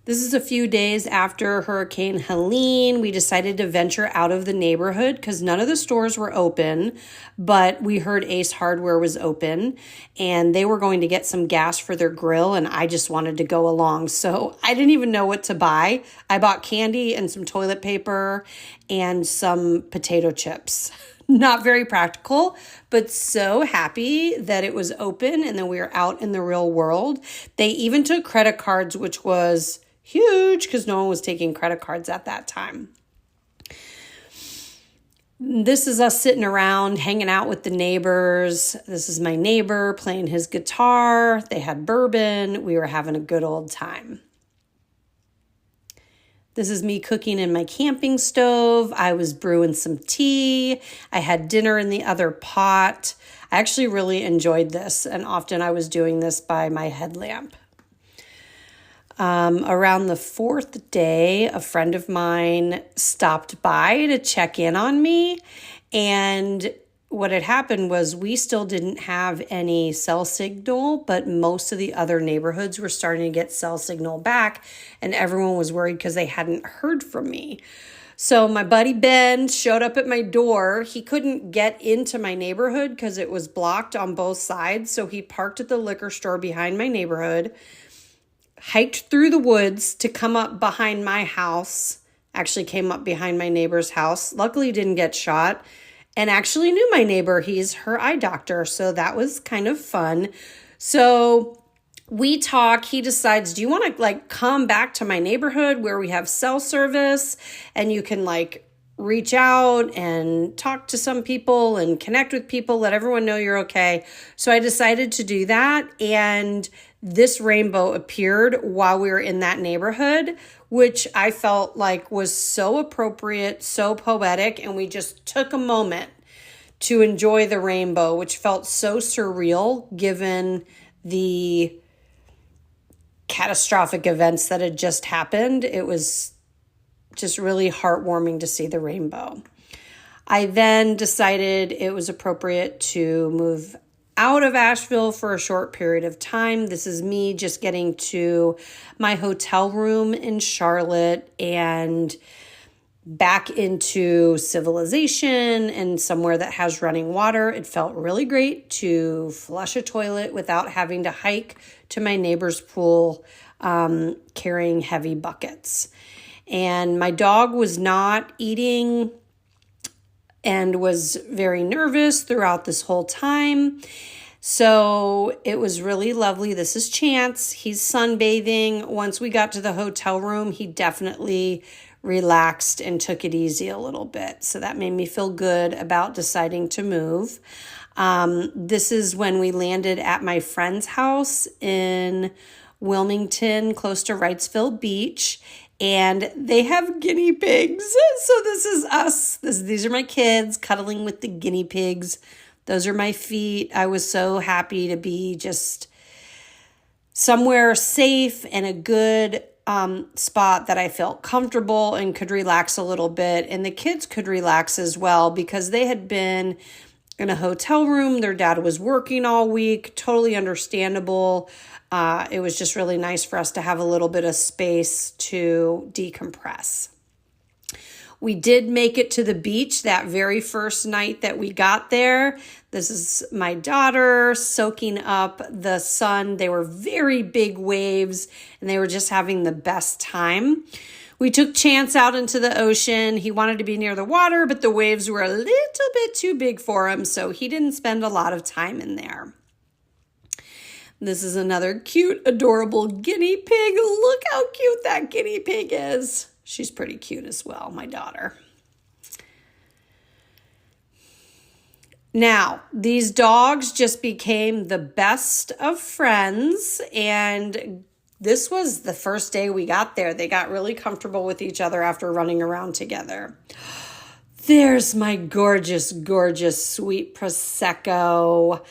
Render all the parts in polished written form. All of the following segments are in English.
This is a few days after Hurricane Helene. We decided to venture out of the neighborhood because none of the stores were open, but we heard Ace Hardware was open and they were going to get some gas for their grill, and I just wanted to go along. So I didn't even know what to buy. I bought candy and some toilet paper and some potato chips. Not very practical, but so happy that it was open and then we were out in the real world. They even took credit cards, which was huge because no one was taking credit cards at that time. This is us sitting around, hanging out with the neighbors. This is my neighbor playing his guitar. They had bourbon. We were having a good old time. This is me cooking in my camping stove. I was brewing some tea. I had dinner in the other pot. I actually really enjoyed this, and often I was doing this by my headlamp. Around the fourth day, a friend of mine stopped by to check in on me, and what had happened was we still didn't have any cell signal, but most of the other neighborhoods were starting to get cell signal back, and everyone was worried because they hadn't heard from me. So my buddy Ben showed up at my door. He couldn't get into my neighborhood because it was blocked on both sides, so he parked at the liquor store behind my neighborhood, hiked through the woods to come up behind my house, actually came up behind my neighbor's house, luckily didn't get shot, and actually knew my neighbor. He's her eye doctor, so that was kind of fun. So we talk. He decides, do you want to come back to my neighborhood where we have cell service and you can reach out and talk to some people and connect with people, let everyone know you're okay. So I decided to do that, and this rainbow appeared while we were in that neighborhood, which I felt like was so appropriate, so poetic, and we just took a moment to enjoy the rainbow, which felt so surreal given the catastrophic events that had just happened. It was just really heartwarming to see the rainbow. I then decided it was appropriate to move out of Asheville for a short period of time. This is me just getting to my hotel room in Charlotte and back into civilization and somewhere that has running water. It felt really great to flush a toilet without having to hike to my neighbor's pool, carrying heavy buckets. And my dog was not eating and was very nervous throughout this whole time. So it was really lovely. This is Chance. He's sunbathing. Once we got to the hotel room, he definitely relaxed and took it easy a little bit. So that made me feel good about deciding to move. This is when we landed at my friend's house in Wilmington, close to Wrightsville Beach. And they have guinea pigs. So this is us. These are my kids cuddling with the guinea pigs. Those are my feet. I was so happy to be just somewhere safe and a good spot that I felt comfortable and could relax a little bit. And the kids could relax as well because they had been in a hotel room. Their dad was working all week. Totally understandable. It was just really nice for us to have a little bit of space to decompress. We did make it to the beach that very first night that we got there. This is my daughter soaking up the sun. They were very big waves and they were just having the best time. We took Chance out into the ocean. He wanted to be near the water, but the waves were a little bit too big for him, so he didn't spend a lot of time in there. This is another cute, adorable guinea pig. Look how cute that guinea pig is. She's pretty cute as well, my daughter. Now, these dogs just became the best of friends, and this was the first day we got there. They got really comfortable with each other after running around together. There's my gorgeous, gorgeous sweet Prosecco.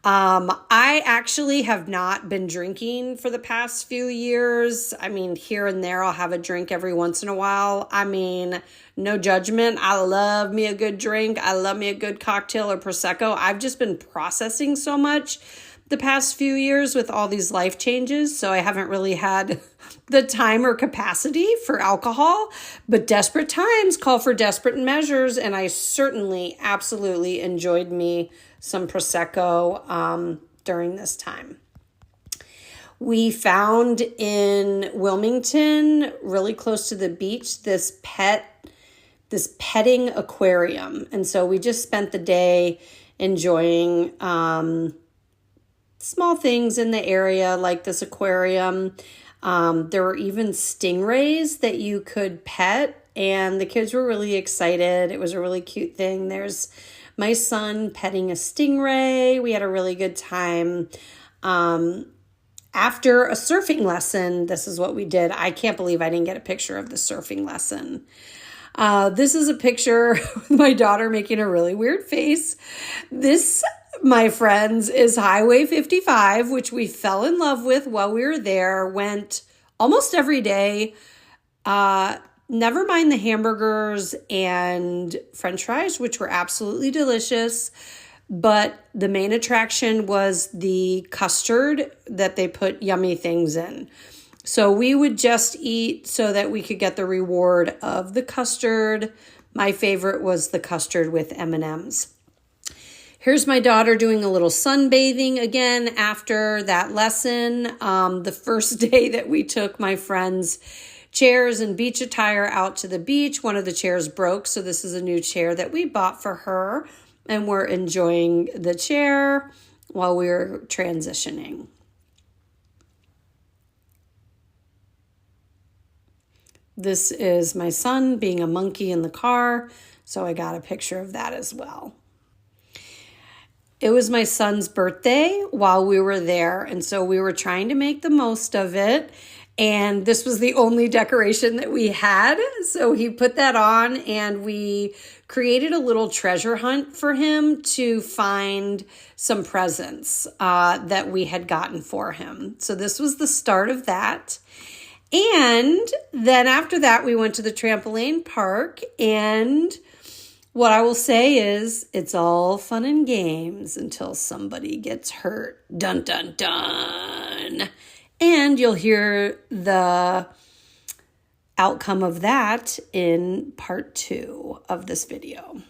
I actually have not been drinking for the past few years. I mean, here and there, I'll have a drink every once in a while. I mean, no judgment. I love me a good drink. I love me a good cocktail or Prosecco. I've just been processing so much the past few years with all these life changes, so I haven't really had the time or capacity for alcohol, but desperate times call for desperate measures, and I certainly absolutely enjoyed me some Prosecco during this time. We found in Wilmington, really close to the beach, this petting aquarium. And so we just spent the day enjoying small things in the area like this aquarium. There were even stingrays that you could pet, and the kids were really excited. It was a really cute thing. There's my son petting a stingray. We had a really good time. After a surfing lesson, this is what we did. I can't believe I didn't get a picture of the surfing lesson. This is a picture with my daughter making a really weird face. This, my friends, is Highway 55, which we fell in love with while we were there. Went almost every day. Never mind the hamburgers and French fries, which were absolutely delicious. But the main attraction was the custard that they put yummy things in. So we would just eat so that we could get the reward of the custard. My favorite was the custard with M&Ms. Here's my daughter doing a little sunbathing again after that lesson. The first day that we took my friend's chairs and beach attire out to the beach, one of the chairs broke. So this is a new chair that we bought for her. And we're enjoying the chair while we're transitioning. This is my son being a monkey in the car, so I got a picture of that as well. It was my son's birthday while we were there, and so we were trying to make the most of it. And this was the only decoration that we had. So he put that on, and we created a little treasure hunt for him to find some presents that we had gotten for him. So this was the start of that. And then after that, we went to the trampoline park. And what I will say is it's all fun and games until somebody gets hurt. Dun, dun, dun. And you'll hear the outcome of that in part 2 of this video.